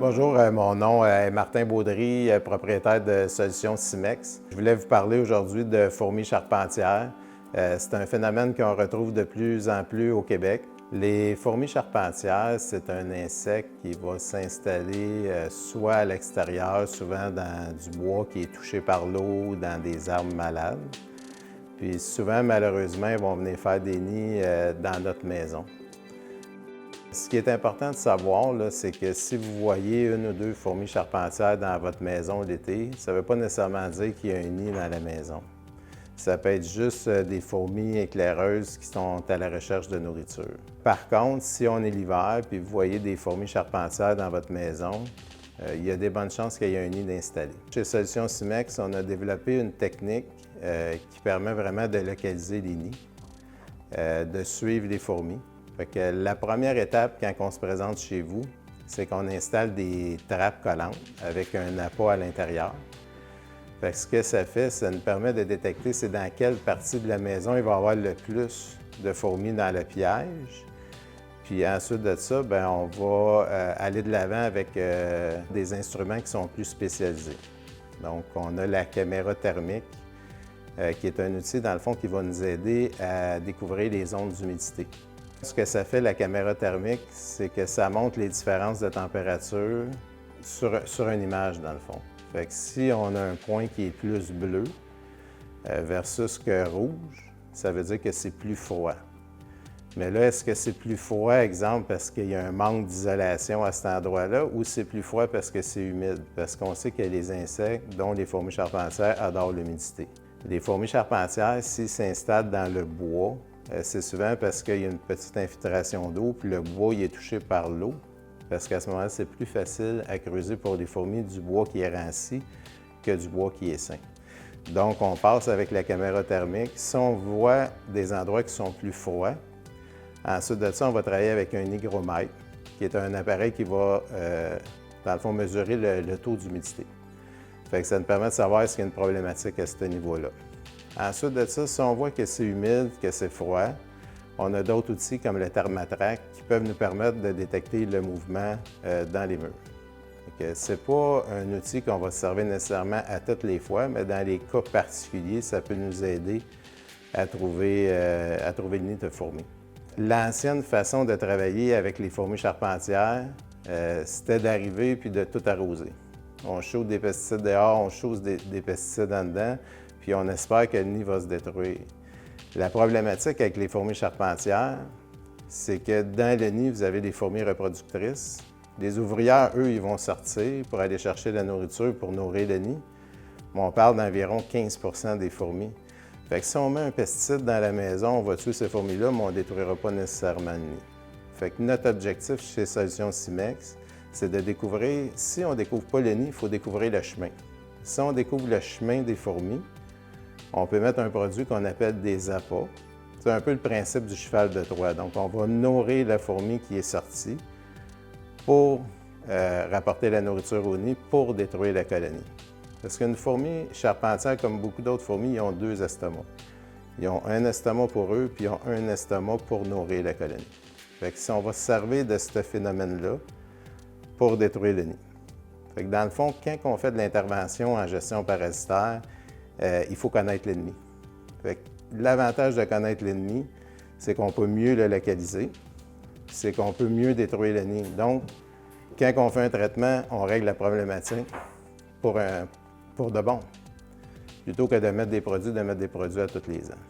Bonjour, mon nom est Martin Baudry, propriétaire de Solutions Cimex. Je voulais vous parler aujourd'hui de fourmis charpentières. C'est un phénomène qu'on retrouve de plus en plus au Québec. Les fourmis charpentières, c'est un insecte qui va s'installer soit à l'extérieur, souvent dans du bois qui est touché par l'eau ou dans des arbres malades. Puis souvent, malheureusement, ils vont venir faire des nids dans notre maison. Ce qui est important de savoir, c'est que si vous voyez une ou deux fourmis charpentières dans votre maison l'été, ça ne veut pas nécessairement dire qu'il y a un nid dans la maison. Ça peut être juste des fourmis éclaireuses qui sont à la recherche de nourriture. Par contre, si on est l'hiver et vous voyez des fourmis charpentières dans votre maison, il y a des bonnes chances qu'il y ait un nid installé. Chez Solutions Cimex, on a développé une technique qui permet vraiment de localiser les nids, de suivre les fourmis. Fait que la première étape quand on se présente chez vous, c'est qu'on installe des trappes collantes avec un appât à l'intérieur. Fait que ce que ça fait, ça nous permet de détecter c'est dans quelle partie de la maison il va y avoir le plus de fourmis dans le piège. Puis ensuite de ça, bien, on va aller de l'avant avec des instruments qui sont plus spécialisés. Donc, on a la caméra thermique, qui est un outil, dans le fond, qui va nous aider à découvrir les zones d'humidité. Ce que ça fait, la caméra thermique, c'est que ça montre les différences de température sur une image, dans le fond. Fait que si on a un point qui est plus bleu versus que rouge, ça veut dire que c'est plus froid. Mais là, est-ce que c'est plus froid, exemple, parce qu'il y a un manque d'isolation à cet endroit-là, ou c'est plus froid parce que c'est humide? Parce qu'on sait que les insectes, dont les fourmis charpentières, adorent l'humidité. Les fourmis charpentières, s'ils s'installent dans le bois, c'est souvent parce qu'il y a une petite infiltration d'eau, puis le bois il est touché par l'eau, parce qu'à ce moment-là, c'est plus facile à creuser pour les fourmis du bois qui est ranci que du bois qui est sain. Donc, on passe avec la caméra thermique. Si on voit des endroits qui sont plus froids, ensuite de ça, on va travailler avec un hygromètre, qui est un appareil qui va, dans le fond, mesurer le taux d'humidité. Fait que ça nous permet de savoir s'il y a une problématique à ce niveau-là. Ensuite de ça, si on voit que c'est humide, que c'est froid, on a d'autres outils comme le thermatraque qui peuvent nous permettre de détecter le mouvement dans les murs. Ce n'est pas un outil qu'on va se servir nécessairement à toutes les fois, mais dans les cas particuliers, ça peut nous aider à trouver le nid de fourmis. L'ancienne façon de travailler avec les fourmis charpentières, c'était d'arriver puis de tout arroser. On chauffe des pesticides dehors, on chauffe des pesticides en dedans, puis on espère que le nid va se détruire. La problématique avec les fourmis charpentières, c'est que dans le nid, vous avez des fourmis reproductrices. Les ouvrières, eux, ils vont sortir pour aller chercher de la nourriture pour nourrir le nid. Mais on parle d'environ 15 % des fourmis. Fait que si on met un pesticide dans la maison, on va tuer ces fourmis-là, mais on ne détruira pas nécessairement le nid. Fait que notre objectif chez Solutions Cimex, c'est de découvrir, si on ne découvre pas le nid, il faut découvrir le chemin. Si on découvre le chemin des fourmis, on peut mettre un produit qu'on appelle des appâts. C'est un peu le principe du cheval de Troie. Donc, on va nourrir la fourmi qui est sortie pour rapporter la nourriture au nid pour détruire la colonie. Parce qu'une fourmi charpentière, comme beaucoup d'autres fourmis, ils ont deux estomacs. Ils ont un estomac pour eux, puis ils ont un estomac pour nourrir la colonie. Fait que si on va se servir de ce phénomène-là pour détruire le nid. Fait que dans le fond, quand on fait de l'intervention en gestion parasitaire, il faut connaître l'ennemi. L'avantage de connaître l'ennemi, c'est qu'on peut mieux le localiser, c'est qu'on peut mieux détruire le nid. Donc, quand on fait un traitement, on règle la problématique pour de bon, plutôt que de mettre des produits à tous les ans.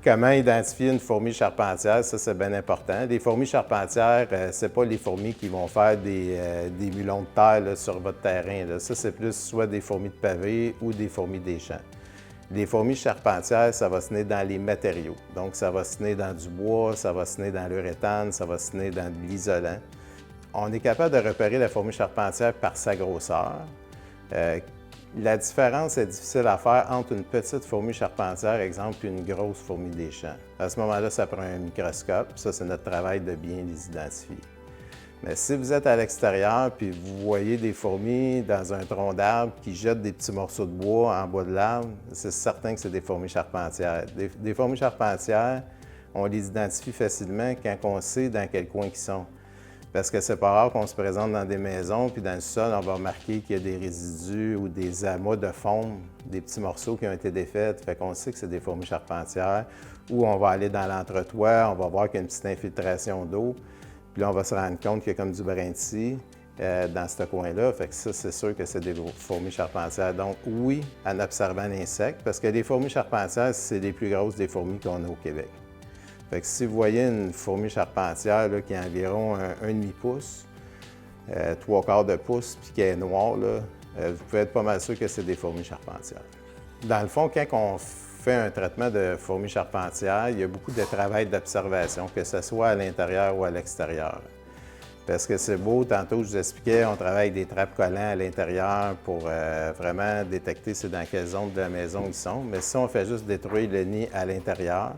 Comment identifier une fourmi charpentière? Ça, c'est bien important. Les fourmis charpentières, ce n'est pas les fourmis qui vont faire des mulons de terre là, sur votre terrain. Là. Ça, c'est plus soit des fourmis de pavé ou des fourmis des champs. Les fourmis charpentières, ça va se naître dans les matériaux. Donc, ça va se naître dans du bois, ça va se naître dans l'uréthane, ça va se naître dans de l'isolant. On est capable de repérer la fourmi charpentière par sa grosseur. La différence est difficile à faire entre une petite fourmi charpentière, exemple, et une grosse fourmi des champs. À ce moment-là, ça prend un microscope. Ça, c'est notre travail de bien les identifier. Mais si vous êtes à l'extérieur puis vous voyez des fourmis dans un tronc d'arbre qui jettent des petits morceaux de bois en bas de l'arbre, c'est certain que c'est des fourmis charpentières. Des fourmis charpentières, on les identifie facilement quand on sait dans quel coin ils sont. Parce que c'est pas rare qu'on se présente dans des maisons, puis dans le sol, on va remarquer qu'il y a des résidus ou des amas de fonte, des petits morceaux qui ont été défaits. Fait qu'on sait que c'est des fourmis charpentières. Ou on va aller dans l'entretoit, on va voir qu'il y a une petite infiltration d'eau. Puis là, on va se rendre compte qu'il y a comme du brin de scie dans ce coin-là. Fait que ça, c'est sûr que c'est des fourmis charpentières. Donc oui, en observant l'insecte, parce que les fourmis charpentières, c'est les plus grosses des fourmis qu'on a au Québec. Fait que si vous voyez une fourmi charpentière là, qui a environ un demi-pouce, 3/4 de pouce, puis qui est noire, là, vous pouvez être pas mal sûr que c'est des fourmis charpentières. Dans le fond, quand on fait un traitement de fourmis charpentières, il y a beaucoup de travail d'observation, que ce soit à l'intérieur ou à l'extérieur. Parce que c'est beau, tantôt je vous expliquais, on travaille des trappes collants à l'intérieur pour vraiment détecter c'est dans quelle zone de la maison ils sont. Mais si on fait juste détruire le nid à l'intérieur,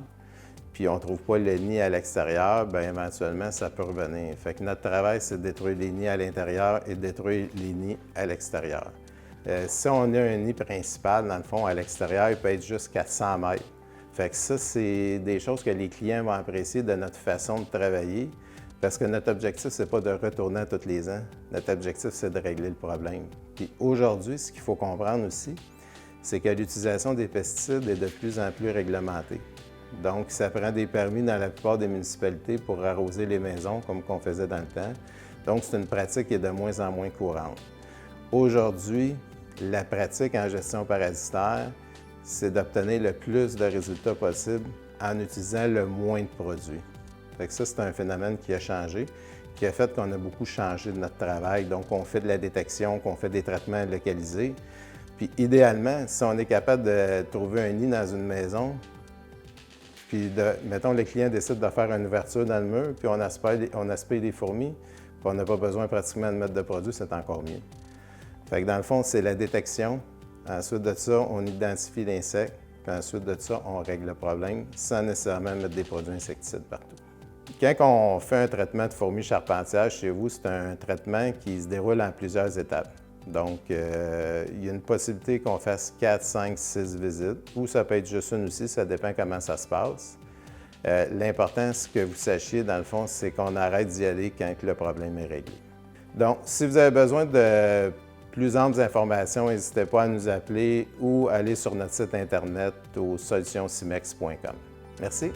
puis on ne trouve pas le nid à l'extérieur, bien éventuellement, ça peut revenir. Fait que notre travail, c'est de détruire les nids à l'intérieur et de détruire les nids à l'extérieur. Si on a un nid principal, dans le fond, à l'extérieur, il peut être jusqu'à 100 mètres. Fait que ça, c'est des choses que les clients vont apprécier de notre façon de travailler, parce que notre objectif, c'est pas de retourner à tous les ans. Notre objectif, c'est de régler le problème. Puis aujourd'hui, ce qu'il faut comprendre aussi, c'est que l'utilisation des pesticides est de plus en plus réglementée. Donc, ça prend des permis dans la plupart des municipalités pour arroser les maisons, comme qu'on faisait dans le temps. Donc, c'est une pratique qui est de moins en moins courante. Aujourd'hui, la pratique en gestion parasitaire, c'est d'obtenir le plus de résultats possible en utilisant le moins de produits. Fait que ça, c'est un phénomène qui a changé, qui a fait qu'on a beaucoup changé de notre travail. Donc, on fait de la détection, qu'on fait des traitements localisés. Puis, idéalement, si on est capable de trouver un nid dans une maison, puis, mettons, le client décide de faire une ouverture dans le mur, puis on aspire des fourmis, puis on n'a pas besoin pratiquement de mettre de produit, c'est encore mieux. Fait que dans le fond, c'est la détection. Ensuite de ça, on identifie l'insecte, puis ensuite de ça, on règle le problème sans nécessairement mettre des produits insecticides partout. Quand on fait un traitement de fourmis charpentières chez vous, c'est un traitement qui se déroule en plusieurs étapes. Donc, il y a une possibilité qu'on fasse 4, 5, 6 visites, ou ça peut être juste une aussi, ça dépend comment ça se passe. L'important, ce que vous sachiez, dans le fond, c'est qu'on arrête d'y aller quand le problème est réglé. Donc, si vous avez besoin de plus amples informations, n'hésitez pas à nous appeler ou aller sur notre site Internet au solutionsimex.com. Merci.